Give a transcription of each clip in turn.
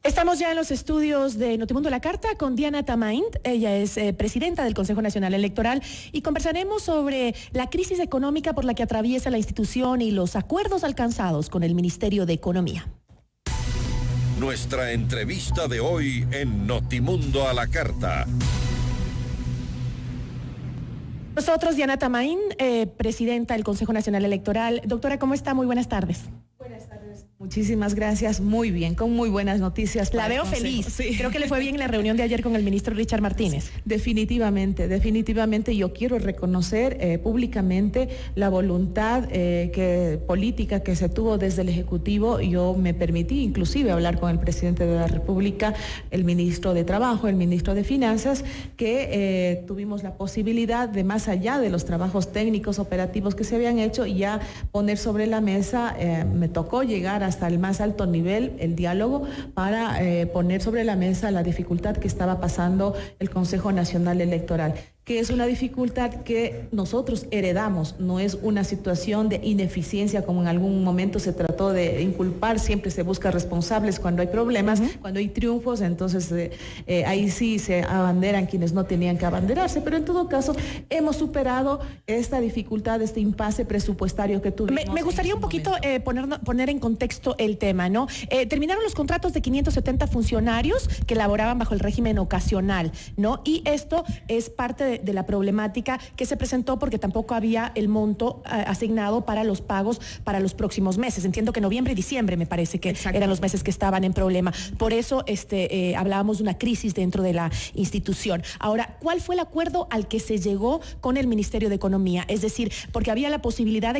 Estamos ya en los estudios de Notimundo La Carta con Diana Tamaint. Ella es presidenta del Consejo Nacional Electoral y conversaremos sobre la crisis económica por la que atraviesa la institución y los acuerdos alcanzados con el Ministerio de Economía. Nuestra entrevista de hoy en Notimundo a la Carta. Nosotros, Diana Tamaint, presidenta del Consejo Nacional Electoral. Doctora, ¿cómo está? Muy buenas tardes. Buenas tardes. Muchísimas gracias. Muy bien, con muy buenas noticias. La veo feliz. Sí. Creo que le fue bien en la reunión de ayer con el ministro Richard Martínez. Definitivamente. Yo quiero reconocer públicamente la voluntad política que se tuvo desde el Ejecutivo. Yo me permití inclusive hablar con el presidente de la República, el ministro de Trabajo, el ministro de Finanzas, que tuvimos la posibilidad de, más allá de los trabajos técnicos operativos que se habían hecho, ya poner sobre la mesa, me tocó llegar hasta el más alto nivel, el diálogo, para poner sobre la mesa la dificultad que estaba pasando el Consejo Nacional Electoral, que es una dificultad que nosotros heredamos, no es una situación de ineficiencia como en algún momento se trató de inculpar. Siempre se busca responsables cuando hay problemas, cuando hay triunfos, entonces ahí sí se abanderan quienes no tenían que abanderarse, pero en todo caso hemos superado esta dificultad, este impasse presupuestario que tuvimos. Me gustaría un poquito poner en contexto el tema, ¿no? Terminaron los contratos de 570 funcionarios que laboraban bajo el régimen ocasional, ¿no? Y esto es parte de la problemática que se presentó porque tampoco había el monto asignado para los pagos para los próximos meses. Entiendo que noviembre y diciembre me parece que eran los meses que estaban en problema. Por eso hablábamos de una crisis dentro de la institución. Ahora, ¿cuál fue el acuerdo al que se llegó con el Ministerio de Economía? Es decir, porque había la posibilidad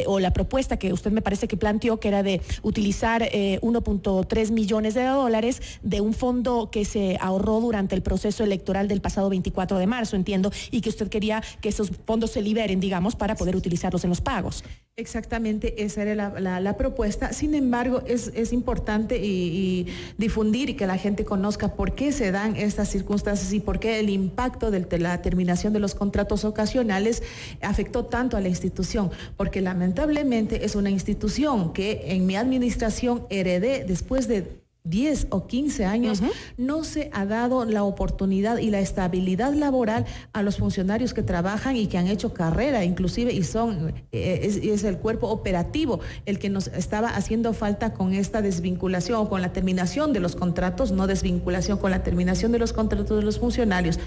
o la propuesta que usted me parece que planteó, que era de utilizar 1.3 millones de dólares de un fondo que se ahorró durante el proceso electoral del pasado 24 de marzo, entiendo, y que usted quería que esos fondos se liberen, digamos, para poder utilizarlos en los pagos. Exactamente, esa era la propuesta. Sin embargo, es importante y difundir y que la gente conozca por qué se dan estas circunstancias y por qué el impacto de la terminación de los contratos ocasionales afectó tanto a la institución, porque lamentablemente es una institución que en mi administración heredé después de 10 o 15 años. No se ha dado la oportunidad y la estabilidad laboral a los funcionarios que trabajan y que han hecho carrera, inclusive, y es el cuerpo operativo el que nos estaba haciendo falta con esta desvinculación o con la terminación de los contratos, no desvinculación, con la terminación de los contratos de los funcionarios.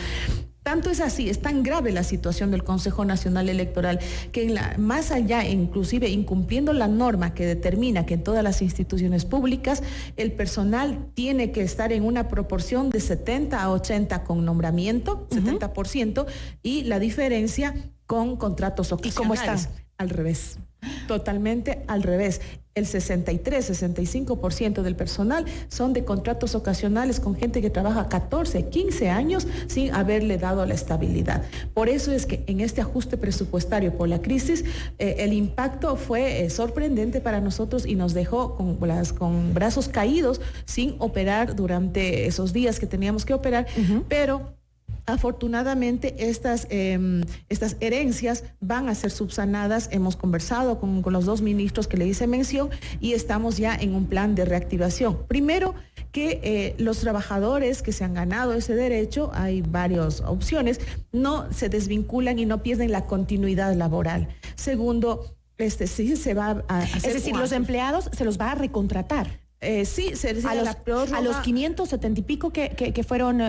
Tanto es así, es tan grave la situación del Consejo Nacional Electoral que más allá, inclusive incumpliendo la norma que determina que en todas las instituciones públicas el personal tiene que estar en una proporción de 70 a 80 con nombramiento, 70%, y la diferencia con contratos ocasionales. ¿Y cómo están? Al revés, totalmente al revés. El 63-65% del personal son de contratos ocasionales con gente que trabaja 14, 15 años sin haberle dado la estabilidad. Por eso es que en este ajuste presupuestario por la crisis, el impacto fue sorprendente para nosotros y nos dejó con brazos caídos sin operar durante esos días que teníamos que operar, pero afortunadamente estas herencias van a ser subsanadas. Hemos conversado con los dos ministros que le hice mención y estamos ya en un plan de reactivación. Primero, que los trabajadores que se han ganado ese derecho, hay varias opciones, no se desvinculan y no pierden la continuidad laboral. Segundo, sí se va a hacer. Es decir, los empleados se los va a recontratar. Sí, a los 570 y pico que fueron,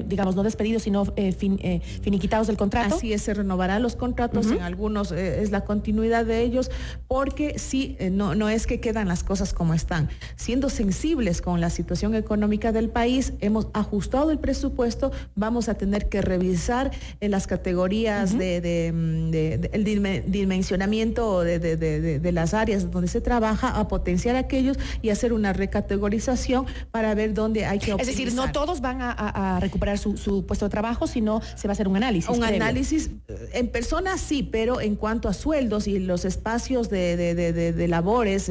digamos, no despedidos, sino finiquitados del contrato. Así es, se renovarán los contratos, en algunos es la continuidad de ellos, porque sí, no es que quedan las cosas como están. Siendo sensibles con la situación económica del país, hemos ajustado el presupuesto, vamos a tener que revisar las categorías el dimensionamiento de las áreas donde se trabaja, a potenciar aquellos y hacer una recategorización para ver dónde hay que optimizar. Es decir, no todos van a recuperar su puesto de trabajo, sino se va a hacer un análisis. Análisis en personas sí, pero en cuanto a sueldos y los espacios de labores,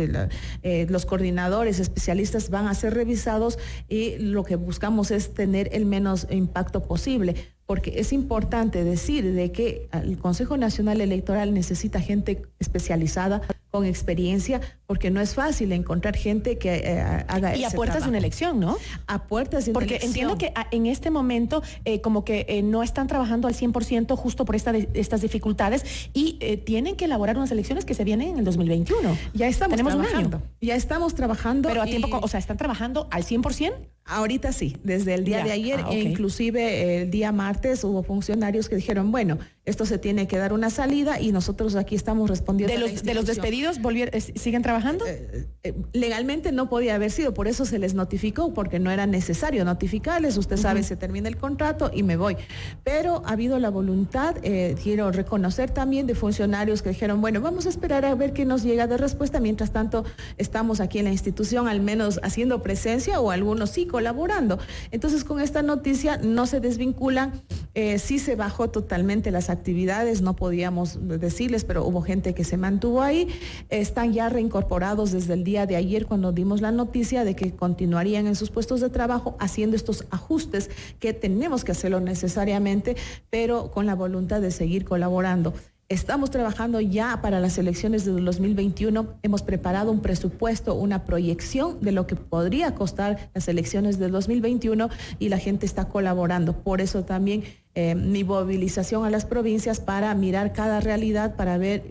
los coordinadores, especialistas van a ser revisados y lo que buscamos es tener el menos impacto posible. Porque es importante decir de que el Consejo Nacional Electoral necesita gente especializada, con experiencia, porque no es fácil encontrar gente que haga y ese a puertas trabajo. de una elección, ¿no? A puertas de una Porque elección. entiendo que en este momento como que no están trabajando al 100% justo por estas dificultades y tienen que elaborar unas elecciones que se vienen en el 2021. Ya estamos Tenemos trabajando. un año. Ya estamos trabajando. Pero a y tiempo, o sea, ¿están trabajando al 100%? ahorita sí, desde el día Ya. de ayer, Ok. e inclusive el día martes hubo funcionarios que dijeron, bueno, esto se tiene que dar una salida y nosotros aquí estamos respondiendo. ¿De a la los institución. despedidos siguen trabajando? Legalmente no podía haber sido, por eso se les notificó, porque no era necesario notificarles. Usted sabe, se termina el contrato y me voy. Pero ha habido la voluntad, quiero reconocer también, de funcionarios que dijeron, bueno, vamos a esperar a ver qué nos llega de respuesta. Mientras tanto, estamos aquí en la institución, al menos haciendo presencia, o algunos sí colaborando. Entonces, con esta noticia no se desvinculan. Sí se bajó totalmente las actividades, no podíamos decirles, pero hubo gente que se mantuvo ahí. Están ya reincorporados desde el día de ayer, cuando dimos la noticia de que continuarían en sus puestos de trabajo haciendo estos ajustes que tenemos que hacerlo necesariamente, pero con la voluntad de seguir colaborando. Estamos trabajando ya para las elecciones de 2021. Hemos preparado un presupuesto, una proyección de lo que podría costar las elecciones del 2021 y la gente está colaborando. Por eso también mi movilización a las provincias para mirar cada realidad, para ver,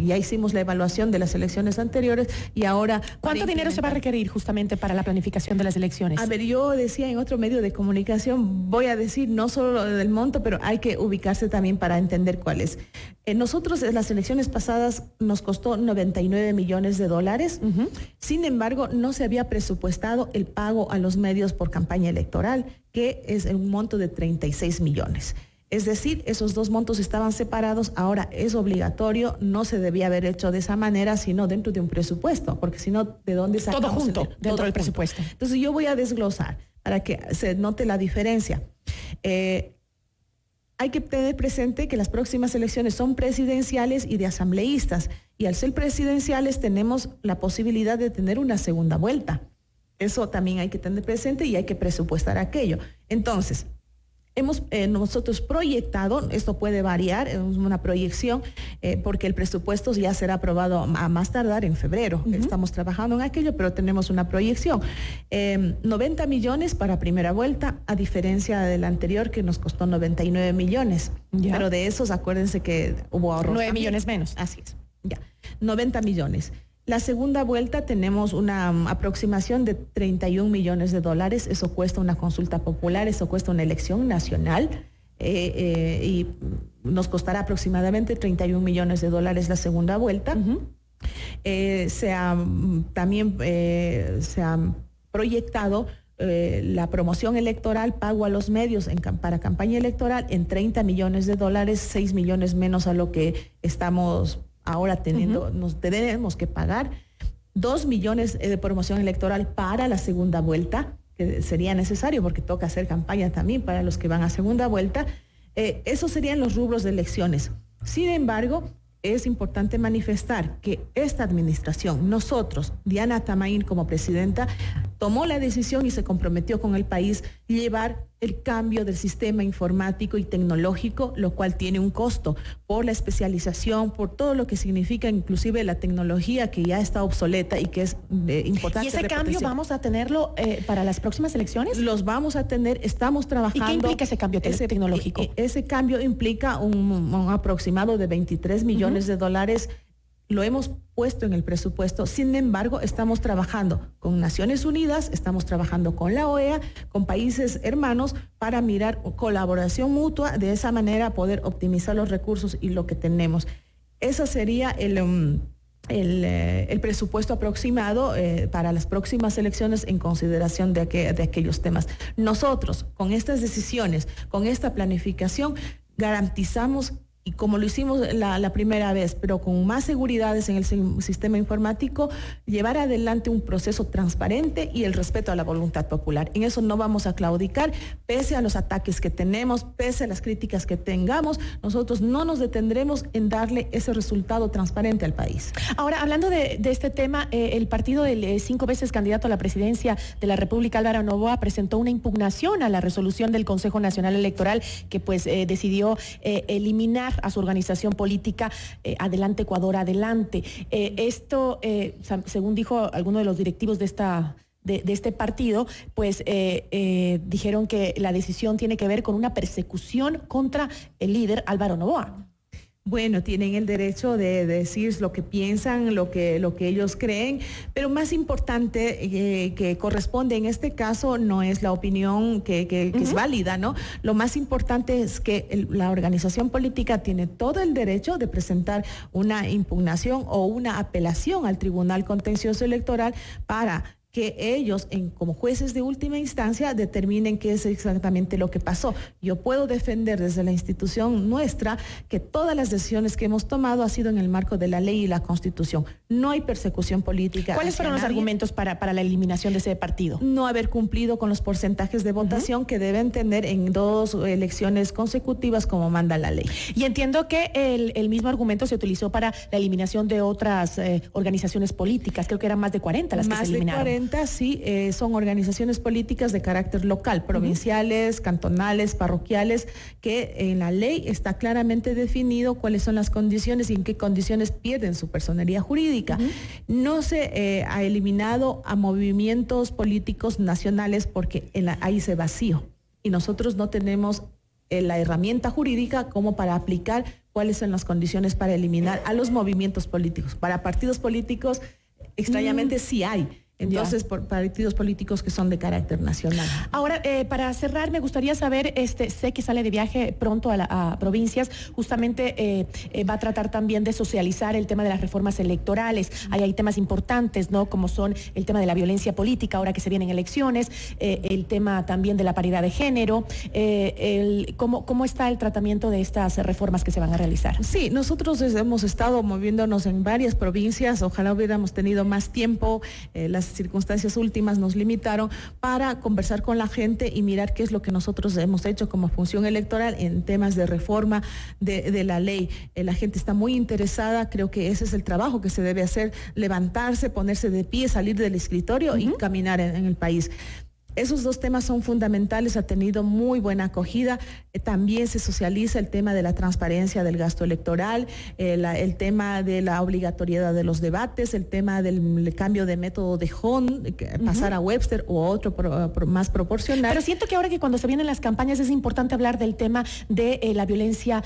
ya hicimos la evaluación de las elecciones anteriores y ahora... ¿Cuánto dinero se va a requerir justamente para la planificación de las elecciones? A ver, yo decía en otro medio de comunicación, voy a decir no solo del monto, pero hay que ubicarse también para entender cuál es. Nosotros en las elecciones pasadas nos costó 99 millones de dólares. Sin embargo, no se había presupuestado el pago a los medios por campaña electoral, que es un monto de 36 millones. Es decir, esos dos montos estaban separados, ahora es obligatorio, no se debía haber hecho de esa manera, sino dentro de un presupuesto, porque si no, ¿de dónde sacamos? Todo junto, dentro todo del junto. presupuesto. Entonces yo voy a desglosar para que se note la diferencia. Hay que tener presente que las próximas elecciones son presidenciales y de asambleístas, y al ser presidenciales tenemos la posibilidad de tener una segunda vuelta. Eso también hay que tener presente y hay que presupuestar aquello. Entonces, hemos nosotros proyectado, esto puede variar, es una proyección, porque el presupuesto ya será aprobado a más tardar en febrero. Estamos trabajando en aquello, pero tenemos una proyección. 90 millones para primera vuelta, a diferencia del anterior que nos costó 99 millones. Ya. Pero de esos, acuérdense que hubo ahorros. 9 también. millones menos. Así es, ya. 90 millones. La segunda vuelta tenemos una aproximación de 31 millones de dólares. Eso cuesta una consulta popular, eso cuesta una elección nacional y nos costará aproximadamente 31 millones de dólares la segunda vuelta. También se ha proyectado la promoción electoral, pago a los medios para campaña electoral en 30 millones de dólares, 6 millones menos a lo que estamos ahora teniendo, nos tenemos que pagar 2 millones de promoción electoral para la segunda vuelta, que sería necesario porque toca hacer campaña también para los que van a segunda vuelta. Esos serían los rubros de elecciones. Sin embargo, es importante manifestar que esta administración, nosotros, Diana Tamain como presidenta, tomó la decisión y se comprometió con el país llevar el cambio del sistema informático y tecnológico, lo cual tiene un costo por la especialización, por todo lo que significa inclusive la tecnología que ya está obsoleta y que es importante. ¿Y ese cambio repotenciar. vamos a tenerlo para las próximas elecciones? Los vamos a tener, estamos trabajando. ¿Y qué implica ese cambio tecnológico? Ese cambio implica un aproximado de 23 millones de dólares. Lo hemos puesto en el presupuesto. Sin embargo, estamos trabajando con Naciones Unidas, estamos trabajando con la OEA, con países hermanos para mirar colaboración mutua, de esa manera poder optimizar los recursos y lo que tenemos. Ese sería el presupuesto aproximado para las próximas elecciones en consideración de aquellos temas. Nosotros, con estas decisiones, con esta planificación, garantizamos, y como lo hicimos la primera vez, pero con más seguridades en el sistema informático, llevar adelante un proceso transparente y el respeto a la voluntad popular. En eso no vamos a claudicar, pese a los ataques que tenemos, pese a las críticas que tengamos, nosotros no nos detendremos en darle ese resultado transparente al país. Ahora, hablando de este tema, el partido del 5 veces candidato a la presidencia de la República, Álvaro Noboa, presentó una impugnación a la resolución del Consejo Nacional Electoral que pues decidió eliminar llamar a su organización política Adelante Ecuador Adelante. Esto, según dijo alguno de los directivos de este partido, pues dijeron que la decisión tiene que ver con una persecución contra el líder Álvaro Noboa. Bueno, tienen el derecho de decir lo que piensan, lo que ellos creen, pero más importante que corresponde en este caso no es la opinión que es válida, ¿no? Lo más importante es que la organización política tiene todo el derecho de presentar una impugnación o una apelación al Tribunal Contencioso Electoral para que ellos, como jueces de última instancia, determinen qué es exactamente lo que pasó. Yo puedo defender desde la institución nuestra que todas las decisiones que hemos tomado ha sido en el marco de la ley y la Constitución. No hay persecución política. ¿Cuáles fueron los argumentos para la eliminación de ese partido? No haber cumplido con los porcentajes de votación que deben tener en 2 elecciones consecutivas como manda la ley. Y entiendo que el mismo argumento se utilizó para la eliminación de otras organizaciones políticas. Creo que eran más de 40 las que se eliminaron. Más de 40. Sí, son organizaciones políticas de carácter local, provinciales, cantonales, parroquiales, que en la ley está claramente definido cuáles son las condiciones y en qué condiciones pierden su personería jurídica. No se ha eliminado a movimientos políticos nacionales porque ahí se vacío y nosotros no tenemos la herramienta jurídica como para aplicar cuáles son las condiciones para eliminar a los movimientos políticos. Para partidos políticos, extrañamente sí hay. Entonces, por partidos políticos que son de carácter nacional. Ahora, para cerrar, me gustaría saber, sé que sale de viaje pronto a provincias, justamente va a tratar también de socializar el tema de las reformas electorales. Hay temas importantes, ¿no? Como son el tema de la violencia política, ahora que se vienen elecciones, el tema también de la paridad de género, ¿cómo está el tratamiento de estas reformas que se van a realizar? Sí, nosotros hemos estado moviéndonos en varias provincias, ojalá hubiéramos tenido más tiempo, las circunstancias últimas nos limitaron para conversar con la gente y mirar qué es lo que nosotros hemos hecho como función electoral en temas de reforma de la ley. La gente está muy interesada, creo que ese es el trabajo que se debe hacer, levantarse, ponerse de pie, salir del escritorio y caminar en el país. Esos 2 temas son fundamentales, ha tenido muy buena acogida. También se socializa el tema de la transparencia del gasto electoral, el tema de la obligatoriedad de los debates, el tema del cambio de método de Hon, pasar a Webster o otro más proporcional. Pero siento que ahora que cuando se vienen las campañas es importante hablar del tema de la violencia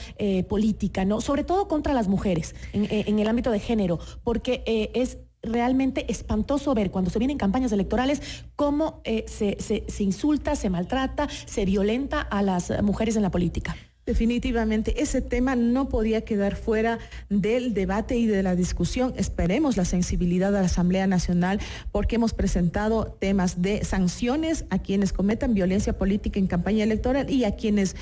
política, ¿no? Sobre todo contra las mujeres en el ámbito de género, porque es realmente espantoso ver cuando se vienen campañas electorales cómo se insulta, se maltrata, se violenta a las mujeres en la política. Definitivamente, ese tema no podía quedar fuera del debate y de la discusión. Esperemos la sensibilidad de la Asamblea Nacional porque hemos presentado temas de sanciones a quienes cometan violencia política en campaña electoral y a quienes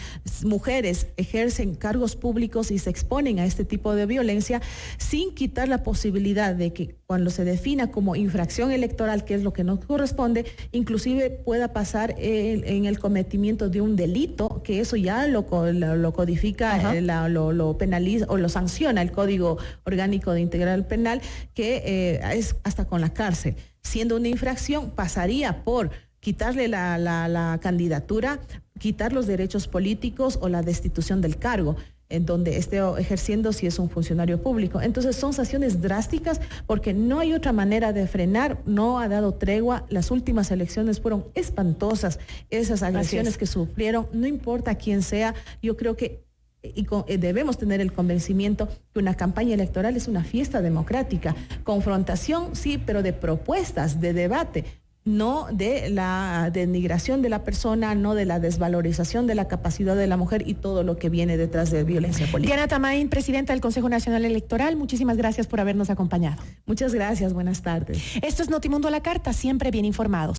mujeres ejercen cargos públicos y se exponen a este tipo de violencia, sin quitar la posibilidad de que cuando se defina como infracción electoral, que es lo que nos corresponde, inclusive pueda pasar en el cometimiento de un delito, que eso ya lo codifica, lo penaliza o lo sanciona el Código Orgánico de Integral Penal, que es hasta con la cárcel. Siendo una infracción, pasaría por quitarle la candidatura, quitar los derechos políticos o la destitución del cargo en donde esté ejerciendo si es un funcionario público. Entonces son sanciones drásticas porque no hay otra manera de frenar, no ha dado tregua. Las últimas elecciones fueron espantosas, esas agresiones que sufrieron, no importa quién sea, yo creo que debemos tener el convencimiento que una campaña electoral es una fiesta democrática. Confrontación, sí, pero de propuestas, de debate, no de la denigración de la persona, no de la desvalorización de la capacidad de la mujer y todo lo que viene detrás de violencia política. Diana Tamain, presidenta del Consejo Nacional Electoral, muchísimas gracias por habernos acompañado. Muchas gracias, buenas tardes. Esto es Notimundo a la Carta, siempre bien informados.